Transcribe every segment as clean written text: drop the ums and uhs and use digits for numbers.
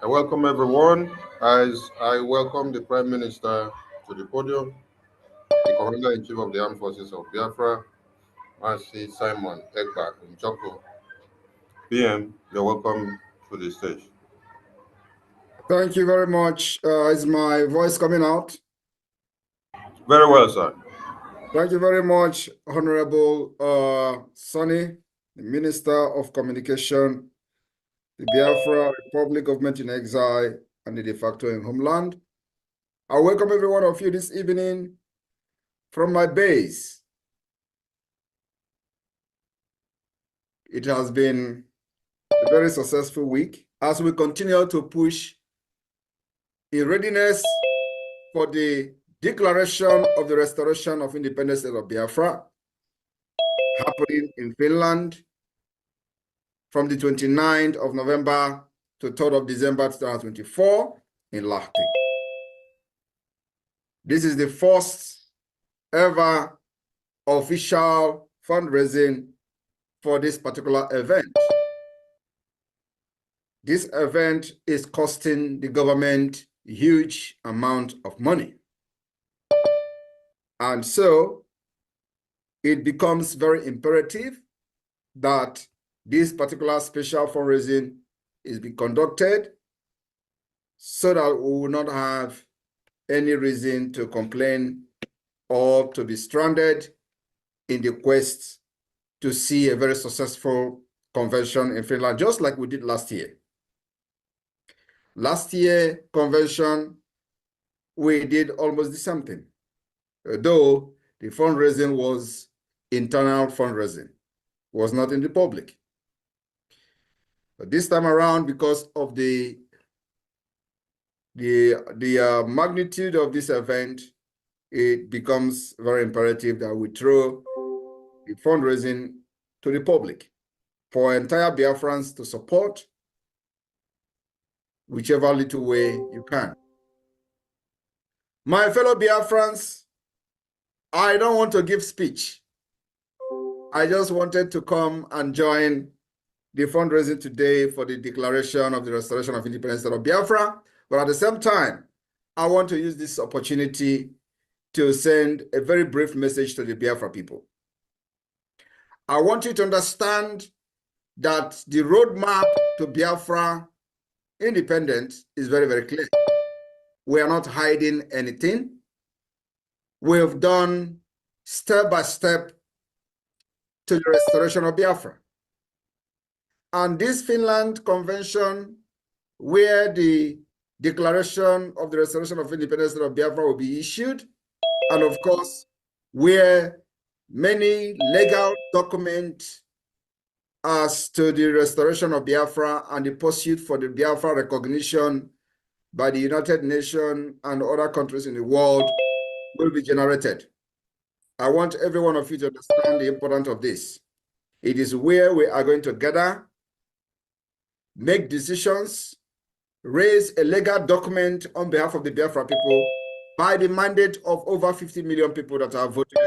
I welcome everyone as I welcome the Prime Minister to the podium, the Commander-in-Chief of the Armed Forces of Biafra, Master Simon Ekpa Njoko. PM, you're welcome to the stage. Thank you very much. Is my voice coming out? Very well, sir. Thank you very much, Honorable Sonny, the Minister of Communication, the Biafra Republic Government in Exile, and the de facto in Homeland. I welcome every one of you this evening from my base. It has been a very successful week as we continue to push in readiness for the declaration of the restoration of independence of Biafra happening in Finland from the 29th of November to 3rd of December 2024 in Lahti. This is the first ever official fundraising for this particular event. This event is costing the government a huge amount of money. And so it becomes very imperative that this particular special fundraising is being conducted so that we will not have any reason to complain or to be stranded in the quest to see a very successful convention in Finland, just like we did last year. Last year convention, we did almost the same thing, though the fundraising was internal fundraising, was not in the public. But this time around, because of the magnitude of this event, it becomes very imperative that we throw the fundraising to the public for entire Biafrans to support whichever little way you can. My fellow Biafrans, I don't want to give speech. I just wanted to come and join the fundraising today for the declaration of the restoration of independence of Biafra. But at the same time, I want to use this opportunity to send a very brief message to the Biafra people. I want you to understand that the roadmap to Biafra independence is very, very clear. We are not hiding anything. We have done step by step to the restoration of Biafra. And this Finland Convention, where the Declaration of the Restoration of Independence of Biafra will be issued, and of course, where many legal documents as to the restoration of Biafra and the pursuit for the Biafra recognition by the United Nations and other countries in the world will be generated. I want every one of you to understand the importance of this. It is where we are going to gather, make decisions, raise a legal document on behalf of the Biafra people by the mandate of over 50 million people that have voted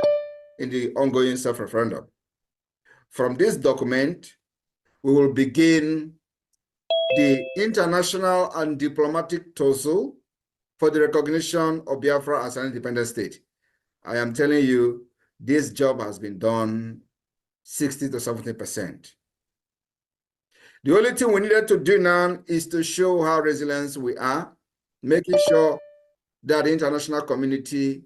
in the ongoing self-referendum. From this document, we will begin the international and diplomatic tussle for the recognition of Biafra as an independent state. I am telling you, this job has been done 60 to 70%. The only thing we needed to do now is to show how resilient we are, making sure that the international community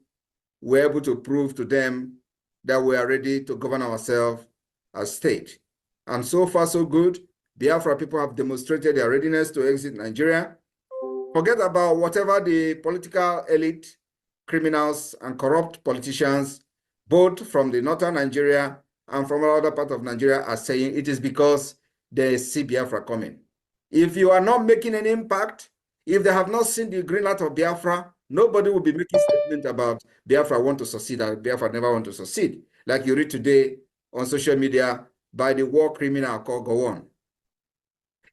were able to prove to them that we are ready to govern ourselves as state. And so far, so good. Biafra people have demonstrated their readiness to exit Nigeria. Forget about whatever the political elite, criminals, and corrupt politicians, both from the northern Nigeria and from other part of Nigeria, are saying. It is because they see Biafra coming. If you are not making an impact, if they have not seen the green light of Biafra, nobody will be making statement about Biafra want to succeed or Biafra never want to succeed. Like you read today on social media by the war criminal called Gowon.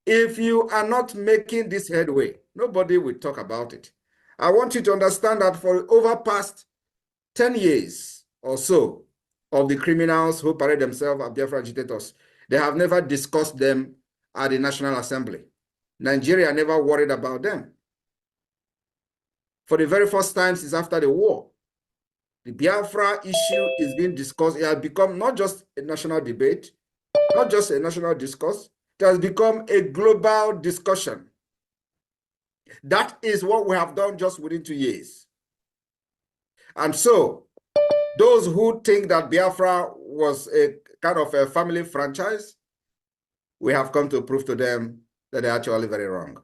If you are not making this headway, nobody will talk about it. I want you to understand that for over past 10 years or so of the criminals who parade themselves as Biafra agitators, they have never discussed them at the National Assembly. Nigeria never worried about them. For the very first time since after the war, the Biafra issue is being discussed. It has become not just a national debate, not just a national discourse, it has become a global discussion. That is what we have done just within 2 years. And so, those who think that Biafra was a kind of a family franchise, we have come to prove to them that they're actually very wrong.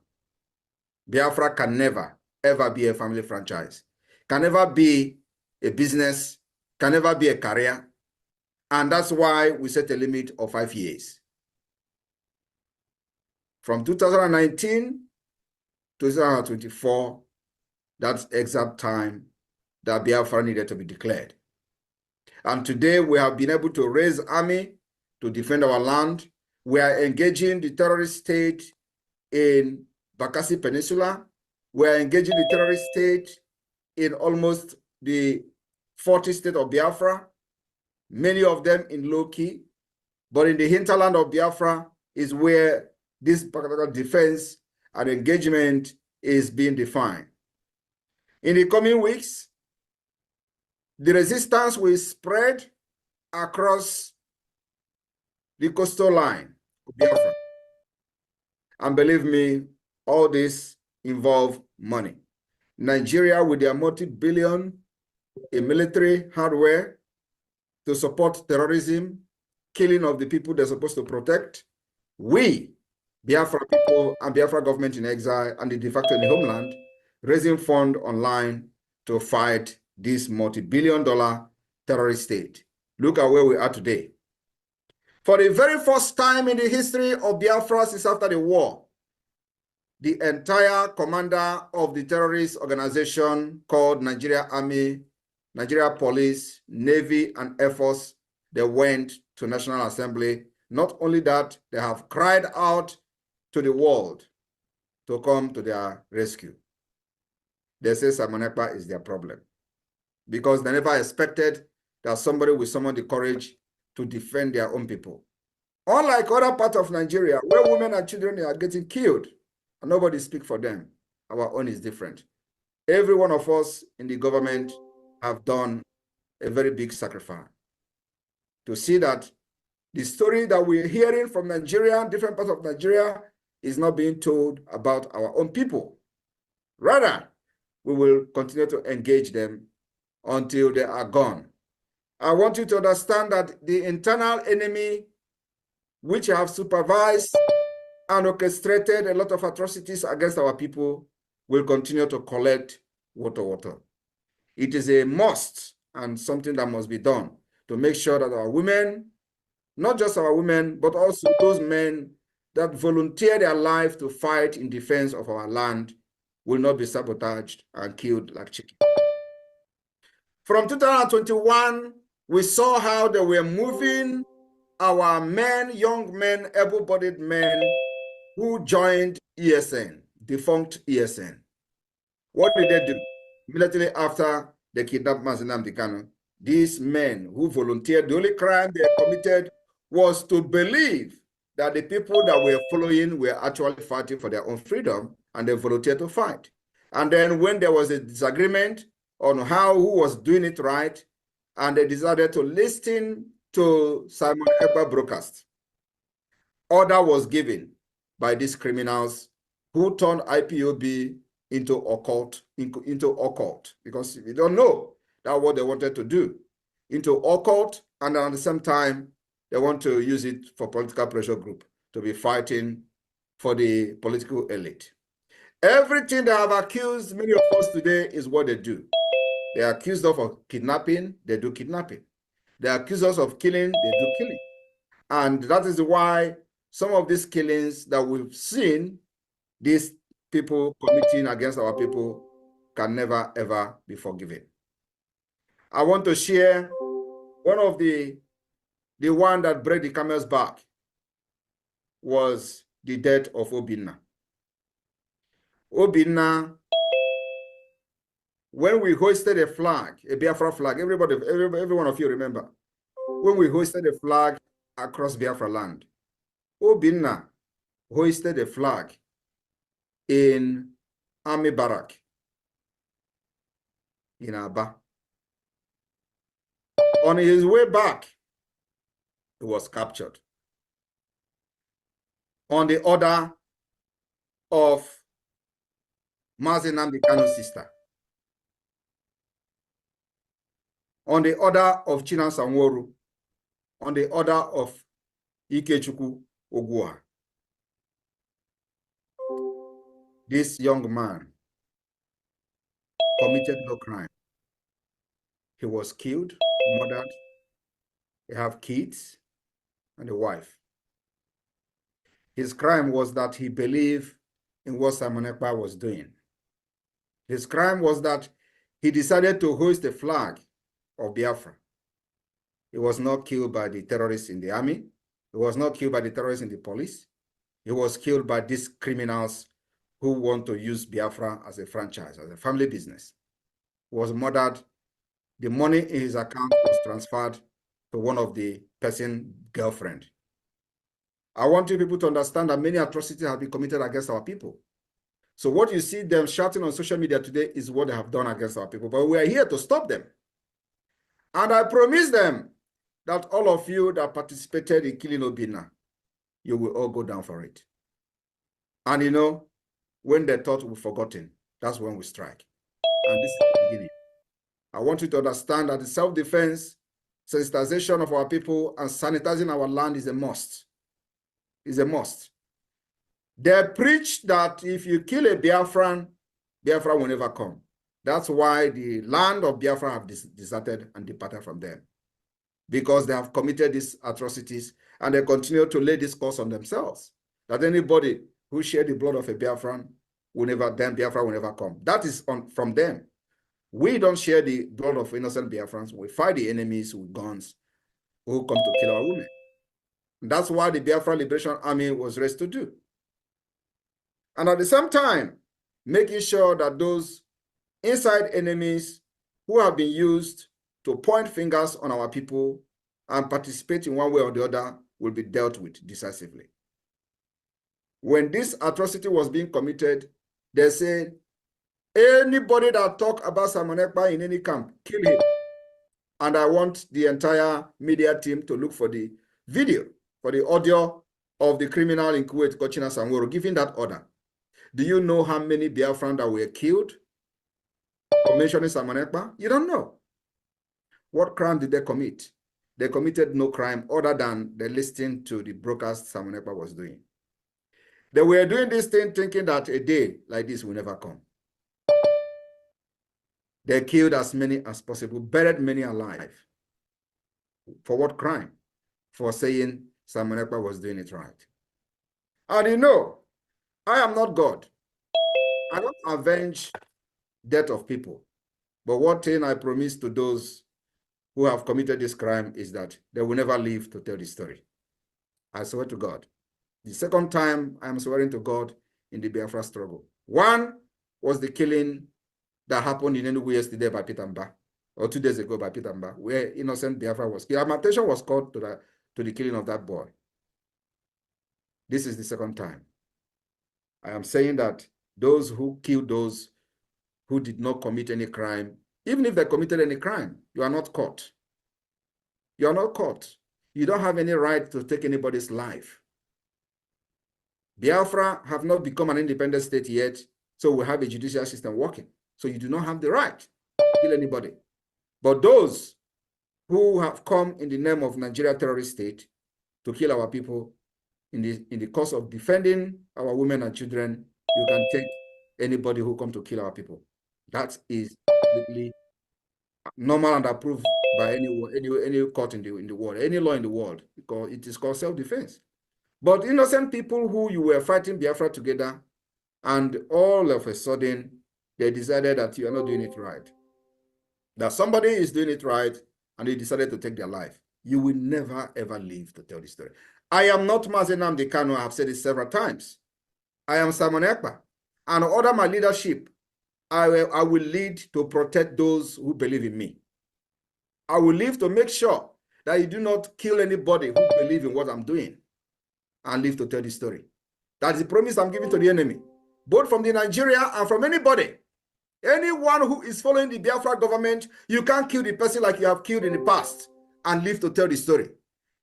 Biafra can never, ever be a family franchise, can never be a business, can never be a career. And that's why we set a limit of 5 years. From 2019 to 2024, that's the exact time that Biafra needed to be declared. And today we have been able to raise army to defend our land. We are engaging the terrorist state in Bakassi Peninsula. We are engaging the terrorist state in almost the 40 states of Biafra, many of them in low key. But in the hinterland of Biafra is where this particular defense and engagement is being defined. In the coming weeks, the resistance will spread across the coastal line of Biafra. And believe me, all this involves money. Nigeria, with their multi-billion in military hardware to support terrorism, killing of the people they're supposed to protect, we, Biafra people and Biafra government in exile and the de facto in the homeland, raising funds online to fight this multi-billion-dollar terrorist state. Look at where we are today. For the very first time in the history of Biafra since after the war, the entire commander of the terrorist organization called Nigeria Army, Nigeria Police, Navy, and Air Force, they went to National Assembly. Not only that, they have cried out to the world to come to their rescue. They say Simon Ekpa is their problem because they never expected that somebody will summon the courage to defend their own people. Unlike other parts of Nigeria, where women and children are getting killed and nobody speaks for them, our own is different. Every one of us in the government have done a very big sacrifice to see that the story that we're hearing from Nigeria, different parts of Nigeria, is not being told about our own people. Rather, we will continue to engage them until they are gone. I want you to understand that the internal enemy, which have supervised and orchestrated a lot of atrocities against our people, will continue to collect water. It is a must and something that must be done to make sure that our women, not just our women, but also those men that volunteer their life to fight in defense of our land, will not be sabotaged and killed like chicken. From 2021, we saw how they were moving our men, young men, able-bodied men who joined ESN, defunct ESN. What did they do? Immediately after they kidnapped Nnamdi Kanu, these men who volunteered, the only crime they committed was to believe that the people that were following were actually fighting for their own freedom, and they volunteered to fight. And then when there was a disagreement on who was doing it right, and they decided to listen to Simon Ekpa broadcast, order was given by these criminals who turned IPOB into occult, because if you don't know, that's what they wanted to do, into occult, and at the same time, they want to use it for political pressure group to be fighting for the political elite. Everything they have accused many of us today is what they do. They are accused of kidnapping, they do kidnapping. They accuse us of killing, they do killing. And that is why some of these killings that we've seen, these people committing against our people, can never, ever be forgiven. I want to share one of the one that broke the camel's back was the death of Obinna. Obinna, when we hoisted a flag, a Biafra flag, every one of you remember, when we hoisted a flag across Biafra land, Obinna hoisted a flag in army barrack in Aba. On his way back, he was captured on the order of Mazi Nnamdi Kanu's sister, on the order of Chinasa Nworu, on the order of Ikechukwu Ogwuha. This young man committed no crime. He was killed, murdered. He have kids and a wife. His crime was that he believed in what Simon Ekpa was doing. His crime was that he decided to hoist the flag of Biafra. He was not killed by the terrorists in the army. He was not killed by the terrorists in the police. He was killed by these criminals who want to use Biafra as a franchise, as a family business. He was murdered. The money in his account was transferred to one of the person's girlfriend. I want you people to understand that many atrocities have been committed against our people. So what you see them shouting on social media today is what they have done against our people. But we are here to stop them. And I promise them that all of you that participated in killing Obinna, you will all go down for it. And you know, when they thought we've forgotten, that's when we strike. And this is the beginning. I want you to understand that the self-defense, sensitization of our people, and sanitizing our land is a must. Is a must. They preach that if you kill a Biafran, Biafra will never come. That's why the land of Biafra have deserted and departed from them. Because they have committed these atrocities and they continue to lay this curse on themselves. That anybody who shed the blood of a Biafran will never, then Biafra will never come. That is from them. We don't share the blood of innocent Biafrans. We fight the enemies with guns who come to kill our women. And that's why the Biafra Liberation Army was raised to do. And at the same time, making sure that those inside enemies who have been used to point fingers on our people and participate in one way or the other will be dealt with decisively. When this atrocity was being committed, they said, anybody that talk about Simon Ekpa in any camp, kill him. And I want the entire media team to look for the video, for the audio of the criminal in Kuwait, Chinasa Nworu, giving that order. Do you know how many Biafran that were killed for mentioning Simon Ekpa? You don't know. What crime did they commit? They committed no crime other than they listened to the broadcast Simon Ekpa was doing. They were doing this thing thinking that a day like this will never come. They killed as many as possible, buried many alive. For what crime? For saying Simon Ekpa was doing it right. And you know, I am not God. I don't avenge death of people. But one thing I promise to those who have committed this crime is that they will never live to tell the story. I swear to God. The second time I am swearing to God in the Biafra struggle. One was the killing that happened in Enugu yesterday by Peter Mba, or 2 days ago by Peter Mba, where innocent Biafra was killed. My attention was called to the killing of that boy. This is the second time. I am saying that those who killed those who did not commit any crime, even if they committed any crime, you are not caught. You are not caught. You don't have any right to take anybody's life. Biafra have not become an independent state yet, so we have a judicial system working. So you do not have the right to kill anybody. But those who have come in the name of Nigeria terrorist state to kill our people in the course of defending our women and children, you can take anybody who come to kill our people. That is completely normal and approved by any court in the world, any law in the world, because it is called self-defense. But innocent people who you were fighting Biafra together, and all of a sudden, they decided that you are not doing it right. That somebody is doing it right, and they decided to take their life. You will never, ever live to tell the story. I am not Mazi Nnamdi Kanu. I have said it several times. I am Simon Ekpa. And under my leadership, I will lead to protect those who believe in me. I will live to make sure that you do not kill anybody who believes in what I'm doing and live to tell the story. That is the promise I'm giving to the enemy. both from the Nigeria and from anybody. Anyone who is following the Biafra government, you can't kill the person like you have killed in the past and live to tell the story.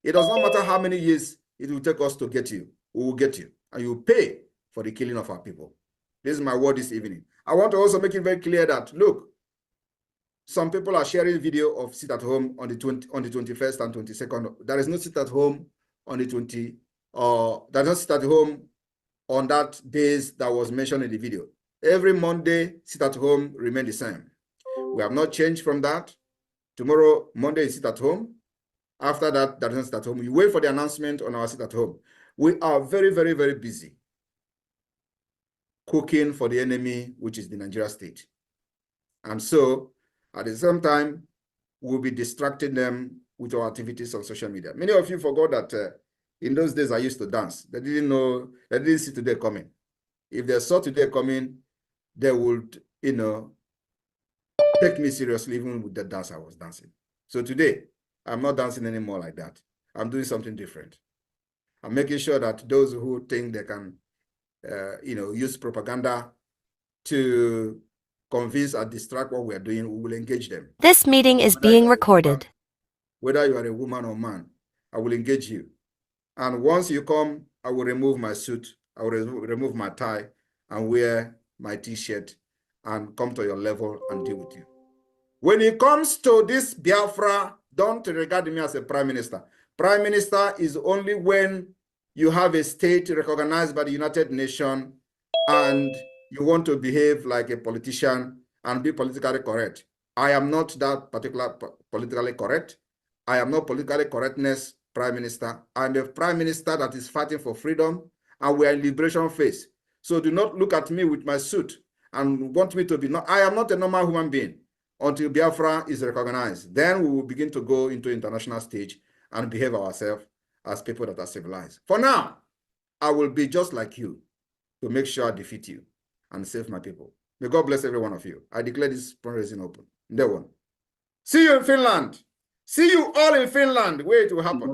It does not matter how many years it will take us to get you. We will get you, and you will pay for the killing of our people. This is my word this evening. I want to also make it very clear that, look, some people are sharing video of sit at home on the 21st and 22nd. There is no sit at home on the 20, there's no sit at home on that days that was mentioned in the video. Every Monday, sit at home remain the same. We have not changed from that. Tomorrow, Monday is sit at home. After that, there is no sit at home. We wait for the announcement on our sit at home. We are very, very, very busy cooking for the enemy, which is the Nigeria state. And so, at the same time, we'll be distracting them with our activities on social media. Many of you forgot that in those days I used to dance. They didn't know, they didn't see today coming. If they saw today coming, they would, take me seriously even with the dance I was dancing. So today, I'm not dancing anymore like that. I'm doing something different. I'm making sure that those who think they can, use propaganda to convince or distract what we are doing, we will engage them. This meeting is being recorded. Whether you are a woman or man, I will engage you. And once you come, I will remove my suit, I will remove my tie and wear my t-shirt and come to your level and deal with you. When it comes to this Biafra, don't regard me as a prime minister. Prime minister is only when you have a state recognized by the United Nations and you want to behave like a politician and be politically correct. I am not that particular politically correct. I am not politically correctness prime minister. I'm a prime minister that is fighting for freedom, and we are in liberation phase. So do not look at me with my suit and want me to be, I am not a normal human being until Biafra is recognized. Then we will begin to go into international stage and behave ourselves as people that are civilized. For now, I will be just like you to make sure I defeat you and save my people. May God bless every one of you. I declare this fundraising open. That one. See you in Finland. See you all in Finland, where it will happen.